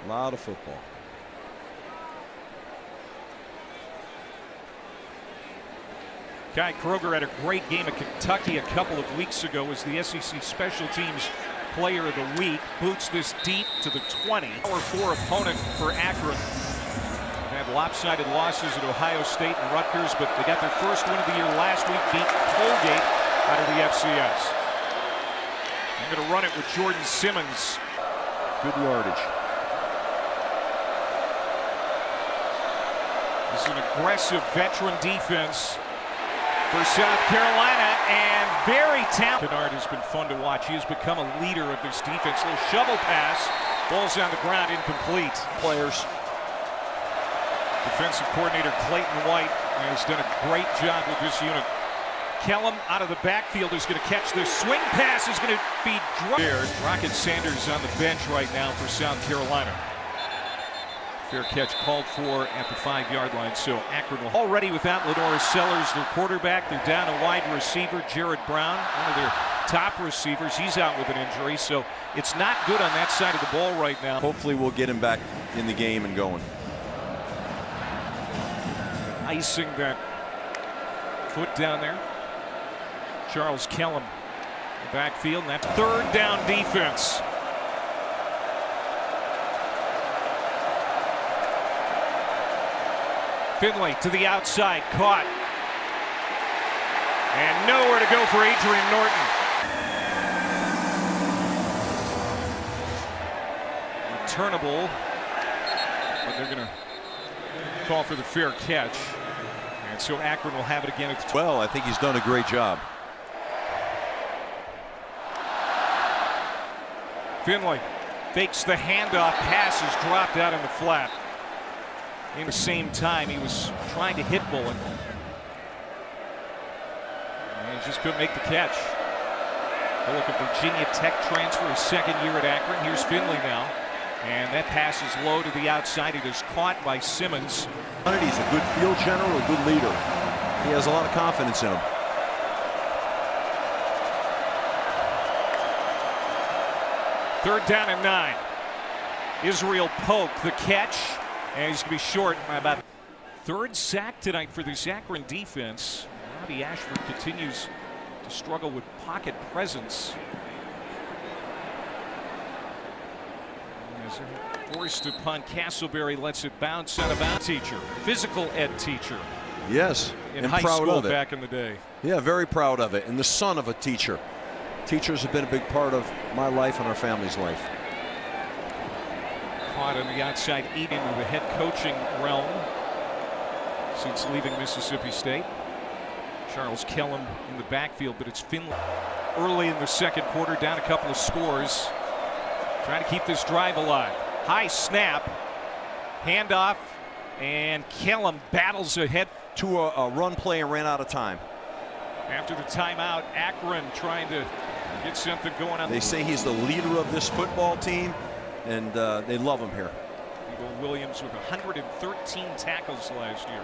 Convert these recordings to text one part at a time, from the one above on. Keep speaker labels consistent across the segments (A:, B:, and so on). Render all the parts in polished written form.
A: A lot of football.
B: Kai Kroger had a great game at Kentucky a couple of weeks ago as the SEC Special Teams Player of the Week. Boots this deep to the 20. Power 4 opponent for Akron. They had lopsided losses at Ohio State and Rutgers, but they got their first win of the year last week, beat Colgate out of the FCS. I'm going to run it with Jordan Simmons.
A: Good yardage.
B: This is an aggressive veteran defense for South Carolina, and very talented. Kennard has been fun to watch. He has become a leader of this defense. Little shovel pass, ball's on the ground, incomplete.
A: Players.
B: Defensive coordinator Clayton White has done a great job with this unit. Kellum out of the backfield is going to catch this. Swing pass is going to be dropped. Rocket Sanders on the bench right now for South Carolina. Fair catch called for at the 5-yard line. So Akron will already without Lenora Sellers, their quarterback. They're down a wide receiver, Jared Brown, one of their top receivers. He's out with an injury, so it's not good on that side of the ball right now.
A: Hopefully we'll get him back in the game and going.
B: Icing that foot down there. Charles Kellum, the backfield, and that's third down defense. Finley to the outside, caught. And nowhere to go for Adrian Norton. Returnable, but they're going to call for the fair catch. And so Akron will have it again at the 12.
A: Well, I think he's done a great job.
B: Finley fakes the handoff, pass is dropped out in the flat. In the same time, he was trying to hit Bullen. And he just couldn't make the catch. Bullock, a Virginia Tech transfer, his second year at Akron. Here's Finley now. And that pass is low to the outside. It is caught by Simmons.
A: He's a good field general, a good leader. He has a lot of confidence in him.
B: Third down and 9. Israel Polk, the catch. And he's going to be short by about third sack tonight for this Akron defense. Robbie Ashford continues to struggle with pocket presence. As forced upon Castleberry, lets it bounce out of bounds. Teacher, physical ed teacher.
A: Yes,
B: in
A: and
B: high
A: proud
B: school
A: of it.
B: Back in the day.
A: Yeah, very proud of it. And the son of a teacher. Teachers have been a big part of my life and our family's life.
B: Caught on the outside, eating into the head coaching realm since leaving Mississippi State. Charles Kellum in the backfield, but it's Finley early in the second quarter, down a couple of scores. Trying to keep this drive alive. High snap, handoff, and Kellum battles ahead
A: to a run play and ran out of time.
B: After the timeout, Akron trying to get something going on.
A: They say he's the leader of this football team, and they love him here.
B: Eagle Williams with 113 tackles last year,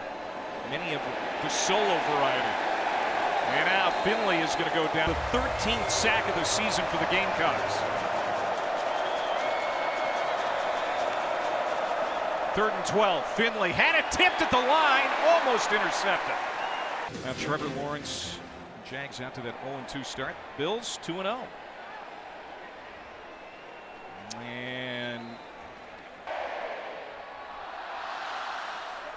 B: many of the solo variety. And now Finley is going to go down. The 13th sack of the season for the Gamecocks. Third and 12. Finley had it tipped at the line, almost intercepted. Now Trevor Lawrence, Jags out to that 0-2 start. Bills 2-0. And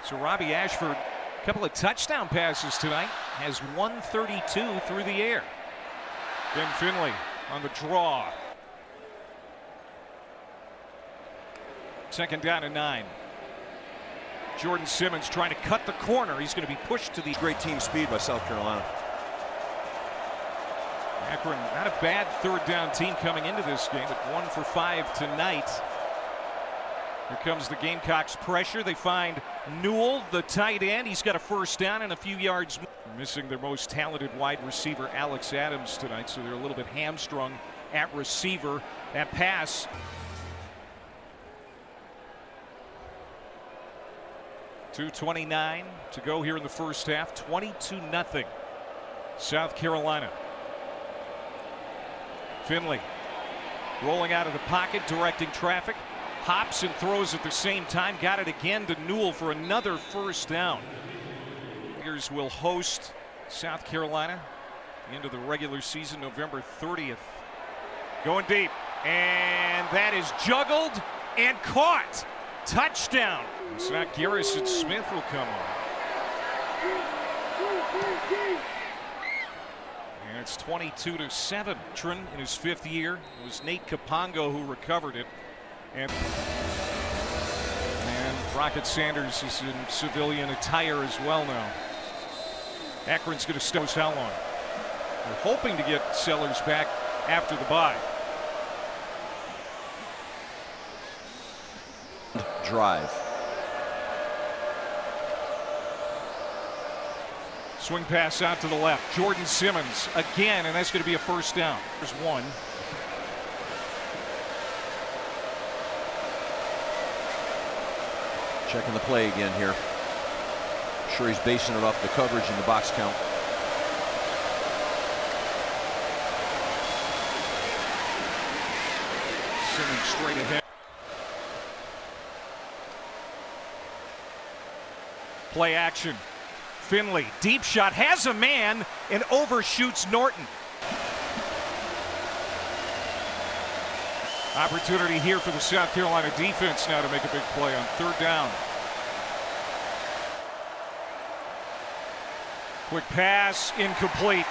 B: so Robbie Ashford, a couple of touchdown passes tonight, has 132 through the air. Ben Finley on the draw. Second down and 9. Jordan Simmons trying to cut the corner. He's going to be pushed to the
A: great team speed by South Carolina.
B: Akron, not a bad third down team coming into this game, but 1 for 5 tonight. Here comes the Gamecocks pressure. They find Newell, the tight end. He's got a first down and a few yards. Missing their most talented wide receiver, Alex Adams, tonight, so they're a little bit hamstrung at receiver. That pass. .229 to go here in the first half. 22-0. South Carolina. Finley rolling out of the pocket, directing traffic. hops and throws at the same time. Got it again to Newell for another first down. Warriors will host South Carolina into the regular season November 30th. Going deep, and that is juggled and caught. Touchdown. It's not Garrison Smith will come on. And it's 22-7. Akron in his 5th year. It was Nate Capongo who recovered it. And Rocket Sanders is in civilian attire as well now. Akron's going to stow how long? They're hoping to get Sellers back after the bye.
A: Drive.
B: Swing pass out to the left. Jordan Simmons again, and that's going to be a first down. There's one.
A: Checking the play again here. Sure he's basing it off the coverage in the box count.
B: Simmons straight ahead. Play action. Finley, deep shot, has a man and overshoots Norton. Opportunity here for the South Carolina defense now to make a big play on 3rd down. Quick pass, incomplete.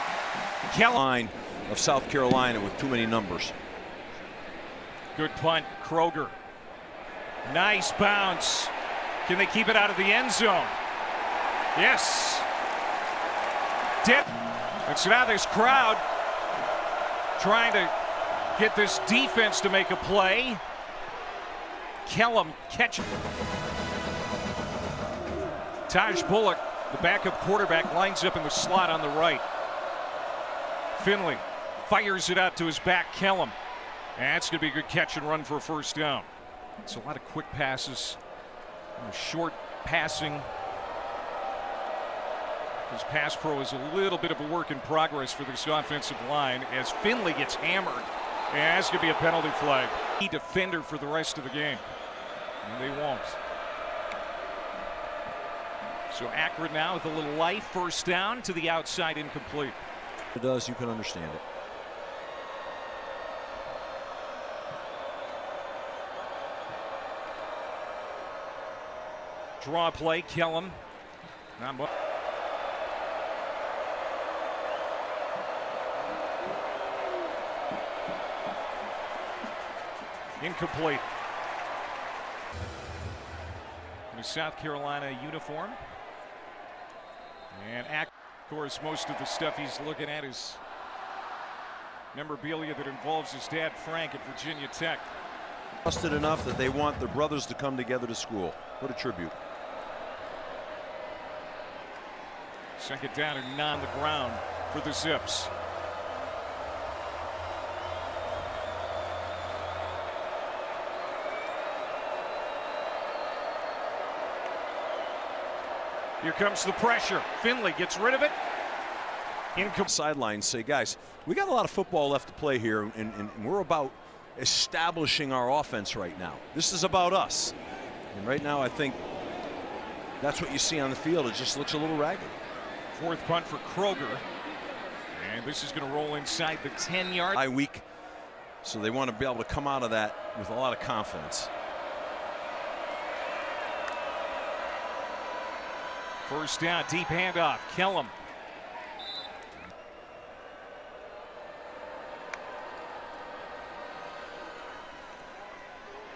A: Line of South Carolina with too many numbers.
B: Good punt, Kroger. Nice bounce. Can they keep it out of the end zone? Yes. And so now this crowd trying to get this defense to make a play. Kellum catch. Taj Bullock, the backup quarterback, lines up in the slot on the right. Finley fires it out to his back, Kellum. And that's going to be a good catch and run for a first down. It's a lot of quick passes, short passing. His pass pro is a little bit of a work in progress for this offensive line as Finley gets hammered. And that's going to be a penalty flag. Key defender for the rest of the game. And they won't. So Akron now with a little life. First down to the outside, incomplete.
A: If it does, you can understand it.
B: Draw play, Kellum. Not much. Incomplete. In a South Carolina uniform. And of course, most of the stuff he's looking at is memorabilia that involves his dad, Frank, at Virginia Tech.
A: Trusted enough that they want their brothers to come together to school. What a tribute.
B: Second down and 9 on the ground for the Zips. Here comes the pressure. Finley gets rid of it.
A: Sidelines say, guys, we got a lot of football left to play here, and we're about establishing our offense right now. This is about us. And right now, I think that's what you see on the field. It just looks a little ragged.
B: 4th punt for Kroger. And this is going to roll inside the 10-yard.
A: High week, so they want to be able to come out of that with a lot of confidence.
B: First down, deep handoff. Kellum.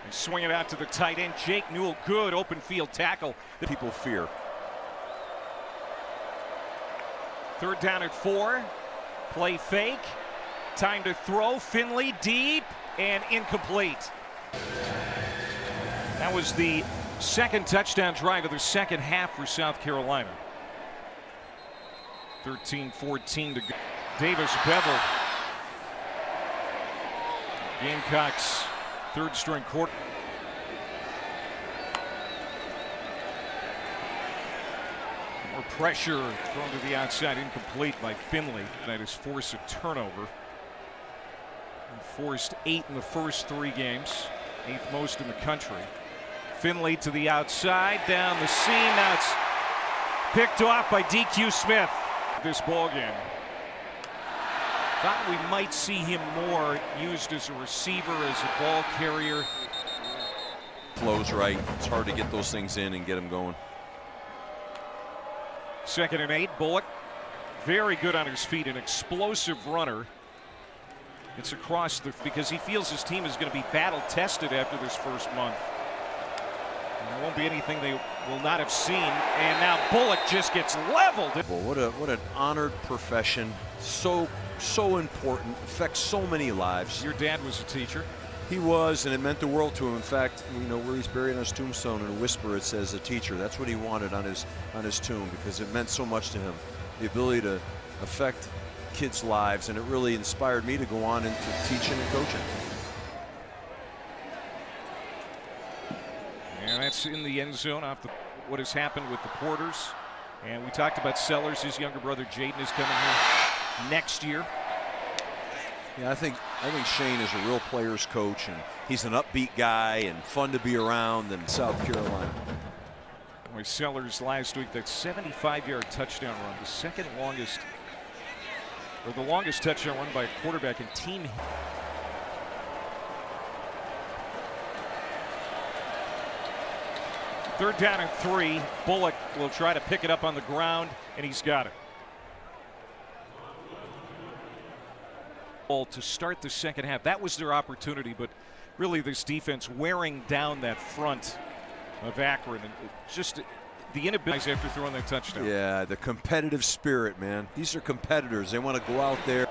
B: They swing it out to the tight end, Jake Newell. Good open field tackle that
A: people fear.
B: 3rd down at 4. Play fake. Time to throw. Finley deep and incomplete. That was the second touchdown drive of the second half for South Carolina. 13-14 to go. Davis Bevel. Gamecocks 3rd string quarter. More pressure thrown to the outside, incomplete by Finley. That is forced a turnover. He forced 8 in the first 3 games. 8th most in the country. Finley to the outside, down the seam. Now it's picked off by DQ Smith. This ball game. Thought we might see him more used as a receiver, as a ball carrier.
A: Flows right. It's hard to get those things in and get them going.
B: 2nd and 8. Bullock, very good on his feet, an explosive runner. It's across because he feels his team is going to be battle tested after this first month. And there won't be anything they will not have seen. And now Bullock just gets leveled.
A: Well, what an honored profession. So important. Affects so many lives.
B: Your dad was a teacher.
A: He was, and it meant the world to him. In fact, you know, where he's buried on his tombstone, in a whisper it says a teacher. That's what he wanted on his tomb, because it meant so much to him. The ability to affect kids' lives, and it really inspired me to go on into teaching and coaching.
B: And that's in the end zone off what has happened with the Porters. And we talked about Sellers. His younger brother Jaden is coming here next year.
A: Yeah, I think Shane is a real player's coach, and he's an upbeat guy and fun to be around in South Carolina.
B: Boy, Sellers last week, that 75-yard touchdown run, the second longest, or the longest touchdown run by a quarterback in team. Third down and 3. Bullock will try to pick it up on the ground, and he's got it. To start the second half, that was their opportunity, but really this defense wearing down that front of Akron, and just the inability after throwing that touchdown.
A: Yeah, the competitive spirit, man. These are competitors. They want to go out there.